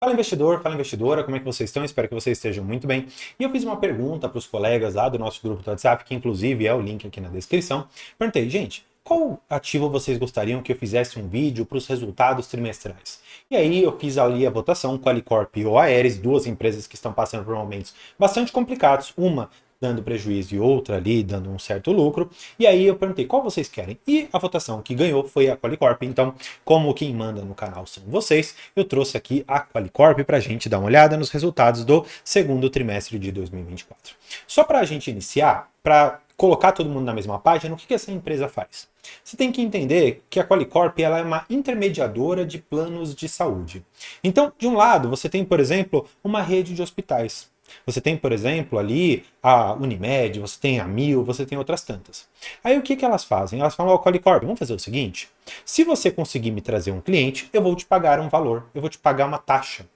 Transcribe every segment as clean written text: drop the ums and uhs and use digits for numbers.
Fala investidor, fala investidora, como é que vocês estão? Espero que vocês estejam muito bem. E eu fiz uma pergunta para os colegas lá do nosso grupo do WhatsApp, que inclusive é o link aqui na descrição. Perguntei, gente, qual ativo vocês gostariam que eu fizesse um vídeo para os resultados trimestrais? E aí eu fiz ali a votação, Qualicorp ou Aeres, duas empresas que estão passando por momentos bastante complicados. Uma dando prejuízo e outra ali dando um certo lucro. E aí eu perguntei qual vocês querem. E a votação que ganhou foi a Qualicorp. Então, como quem manda no canal são vocês, eu trouxe aqui a Qualicorp para a gente dar uma olhada nos resultados do segundo trimestre de 2024. Só para a gente iniciar, para colocar todo mundo na mesma página, o que essa empresa faz? Você tem que entender que a Qualicorp ela é uma intermediadora de planos de saúde. Então, de um lado, você tem, por exemplo, uma rede de hospitais. Você tem, por exemplo, ali a Unimed, você tem a Mil, você tem outras tantas. Aí o que elas fazem? Elas falam, ó, Qualicorp, vamos fazer o seguinte, se você conseguir me trazer um cliente, eu vou te pagar um valor, eu vou te pagar uma taxa.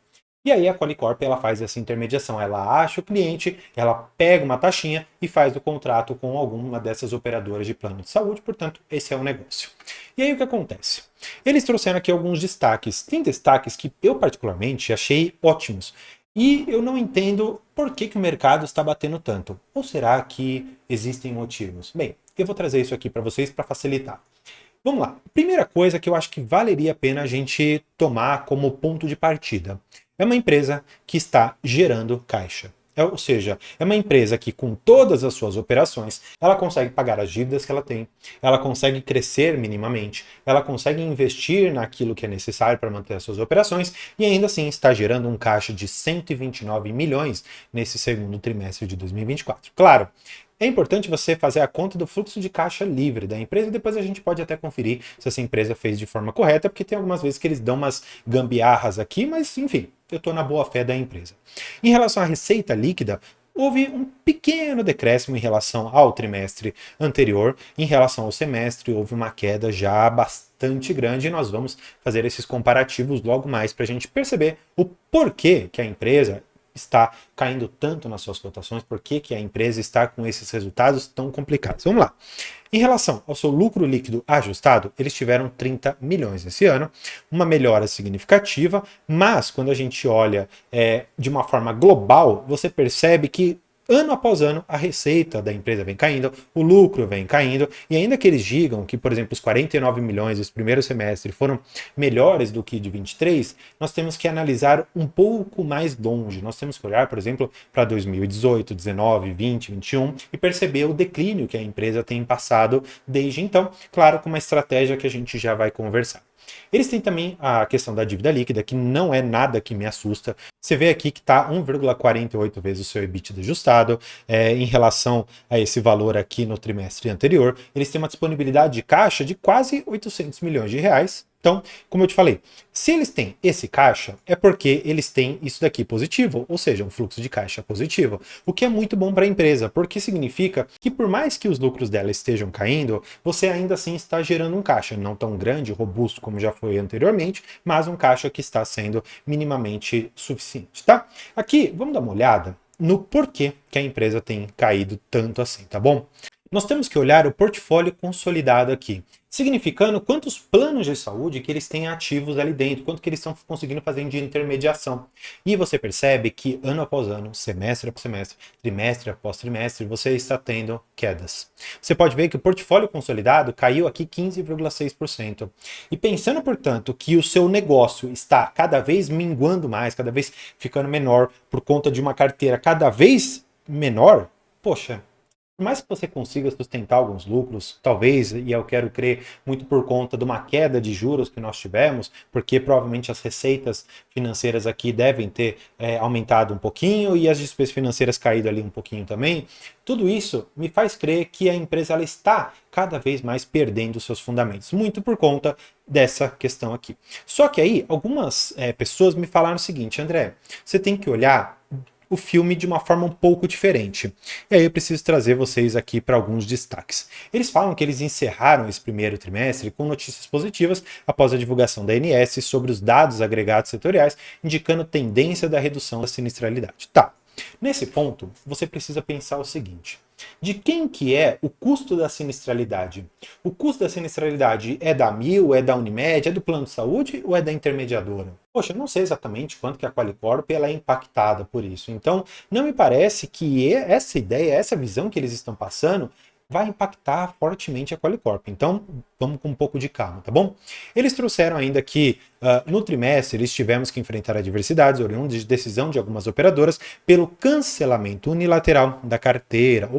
E aí a Qualicorp ela faz essa intermediação, ela acha o cliente, ela pega uma taxinha e faz o contrato com alguma dessas operadoras de plano de saúde, portanto, esse é o negócio. E aí o que acontece? Eles trouxeram aqui alguns destaques. Tem destaques que eu particularmente achei ótimos. E eu não entendo por que o mercado está batendo tanto. Ou será que existem motivos? Bem, eu vou trazer isso aqui para vocês para facilitar. Vamos lá. Primeira coisa que eu acho que valeria a pena a gente tomar como ponto de partida. É uma empresa que está gerando caixa. Ou seja, é uma empresa que, com todas as suas operações, ela consegue pagar as dívidas que ela tem, ela consegue crescer minimamente, ela consegue investir naquilo que é necessário para manter as suas operações e ainda assim está gerando um caixa de 129 milhões nesse segundo trimestre de 2024. Claro, é importante você fazer a conta do fluxo de caixa livre da empresa e depois a gente pode até conferir se essa empresa fez de forma correta, porque tem algumas vezes que eles dão umas gambiarras aqui, mas enfim, eu estou na boa fé da empresa. Em relação à receita líquida, houve um pequeno decréscimo em relação ao trimestre anterior. Em relação ao semestre, houve uma queda já bastante grande e nós vamos fazer esses comparativos logo mais para a gente perceber o porquê que a empresa está caindo tanto nas suas cotações, por que a empresa está com esses resultados tão complicados. Vamos lá. Em relação ao seu lucro líquido ajustado, eles tiveram 30 milhões esse ano, uma melhora significativa, mas quando a gente olha de uma forma global, você percebe que ano após ano, a receita da empresa vem caindo, o lucro vem caindo, e ainda que eles digam que, por exemplo, os 49 milhões desse primeiro semestre foram melhores do que de 23, nós temos que analisar um pouco mais longe. Nós temos que olhar, por exemplo, para 2018, 19, 20, 21 e perceber o declínio que a empresa tem passado desde então, claro, com uma estratégia que a gente já vai conversar. Eles têm também a questão da dívida líquida, que não é nada que me assusta. Você vê aqui que está 1,48 vezes o seu EBITDA ajustado em relação a esse valor aqui no trimestre anterior. Eles têm uma disponibilidade de caixa de quase 800 milhões de reais. Então, como eu te falei, se eles têm esse caixa, é porque eles têm isso daqui positivo, ou seja, um fluxo de caixa positivo, o que é muito bom para a empresa, porque significa que por mais que os lucros dela estejam caindo, você ainda assim está gerando um caixa, não tão grande, robusto como já foi anteriormente, mas um caixa que está sendo minimamente suficiente, tá? Aqui, vamos dar uma olhada no porquê que a empresa tem caído tanto assim, tá bom? Nós temos que olhar o portfólio consolidado aqui, significando quantos planos de saúde que eles têm ativos ali dentro, quanto que eles estão conseguindo fazer de intermediação. E você percebe que ano após ano, semestre após semestre, trimestre após trimestre, você está tendo quedas. Você pode ver que o portfólio consolidado caiu aqui 15,6%. E pensando, portanto, que o seu negócio está cada vez minguando mais, cada vez ficando menor por conta de uma carteira cada vez menor, poxa, por mais que você consiga sustentar alguns lucros, talvez, e eu quero crer, muito por conta de uma queda de juros que nós tivemos, porque provavelmente as receitas financeiras aqui devem ter aumentado um pouquinho e as despesas financeiras caído ali um pouquinho também, tudo isso me faz crer que a empresa ela está cada vez mais perdendo seus fundamentos, muito por conta dessa questão aqui. Só que aí, algumas pessoas me falaram o seguinte, André, você tem que olhar o filme de uma forma um pouco diferente. E aí eu preciso trazer vocês aqui para alguns destaques. Eles falam que eles encerraram esse primeiro trimestre com notícias positivas após a divulgação da ANS sobre os dados agregados setoriais, indicando tendência da redução da sinistralidade. Tá. Nesse ponto, você precisa pensar o seguinte. De quem que é o custo da sinistralidade? O custo da sinistralidade é da Amil, é da Unimed, é do plano de saúde ou é da intermediadora? Poxa, eu não sei exatamente quanto que a Qualicorp ela é impactada por isso. Então, não me parece que essa ideia, essa visão que eles estão passando vai impactar fortemente a Qualicorp. Então, vamos com um pouco de calma, tá bom? Eles trouxeram ainda que no trimestre eles tivemos que enfrentar adversidades oriundas de decisão de algumas operadoras pelo cancelamento unilateral da carteira,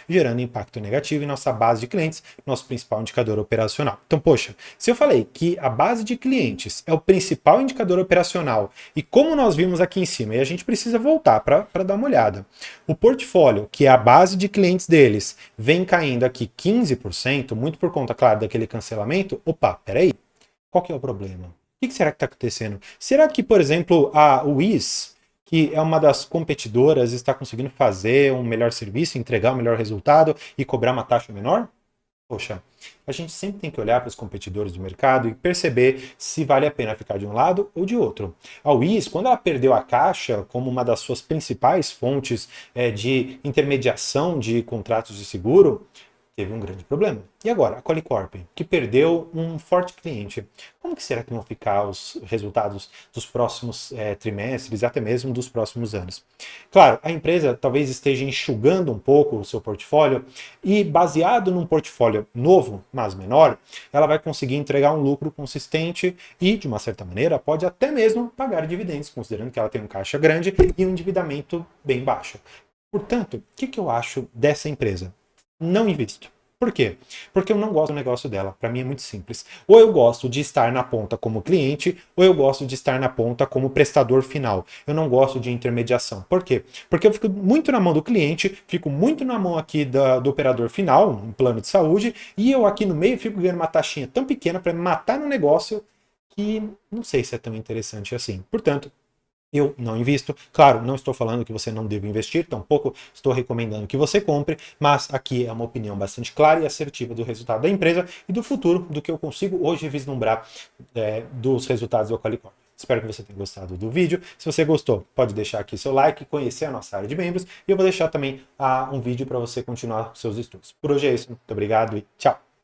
gerando impacto negativo em nossa base de clientes, nosso principal indicador operacional. Então, poxa, se eu falei que a base de clientes é o principal indicador operacional e como nós vimos aqui em cima, e a gente precisa voltar para dar uma olhada, o portfólio, que é a base de clientes deles, vem caindo aqui 15%, muito por conta, claro, daquele cancelamento. Peraí, qual que é o problema? O que será que está acontecendo? Será que, por exemplo, a Wiz, que é uma das competidoras, está conseguindo fazer um melhor serviço, entregar um melhor resultado e cobrar uma taxa menor? Poxa, a gente sempre tem que olhar para os competidores do mercado e perceber se vale a pena ficar de um lado ou de outro. A Wiz, quando ela perdeu a Caixa como uma das suas principais fontes de intermediação de contratos de seguro, teve um grande problema. E agora, a Qualicorp, que perdeu um forte cliente. Como que será que vão ficar os resultados dos próximos trimestres, até mesmo dos próximos anos? Claro, a empresa talvez esteja enxugando um pouco o seu portfólio e, baseado num portfólio novo, mas menor, ela vai conseguir entregar um lucro consistente e, de uma certa maneira, pode até mesmo pagar dividendos, considerando que ela tem um caixa grande e um endividamento bem baixo. Portanto, o que eu acho dessa empresa? Não invisto. Por quê? Porque eu não gosto do negócio dela. Para mim é muito simples. Ou eu gosto de estar na ponta como cliente, ou eu gosto de estar na ponta como prestador final. Eu não gosto de intermediação. Por quê? Porque eu fico muito na mão do cliente, fico muito na mão aqui do operador final, um plano de saúde, e eu aqui no meio fico ganhando uma taxinha tão pequena para me matar no negócio que não sei se é tão interessante assim. Portanto, eu não invisto. Claro, não estou falando que você não deve investir, tampouco estou recomendando que você compre, mas aqui é uma opinião bastante clara e assertiva do resultado da empresa e do futuro, do que eu consigo hoje vislumbrar dos resultados do Qualicorp. Espero que você tenha gostado do vídeo. Se você gostou, pode deixar aqui seu like, conhecer a nossa área de membros e eu vou deixar também um vídeo para você continuar seus estudos. Por hoje é isso. Muito obrigado e tchau!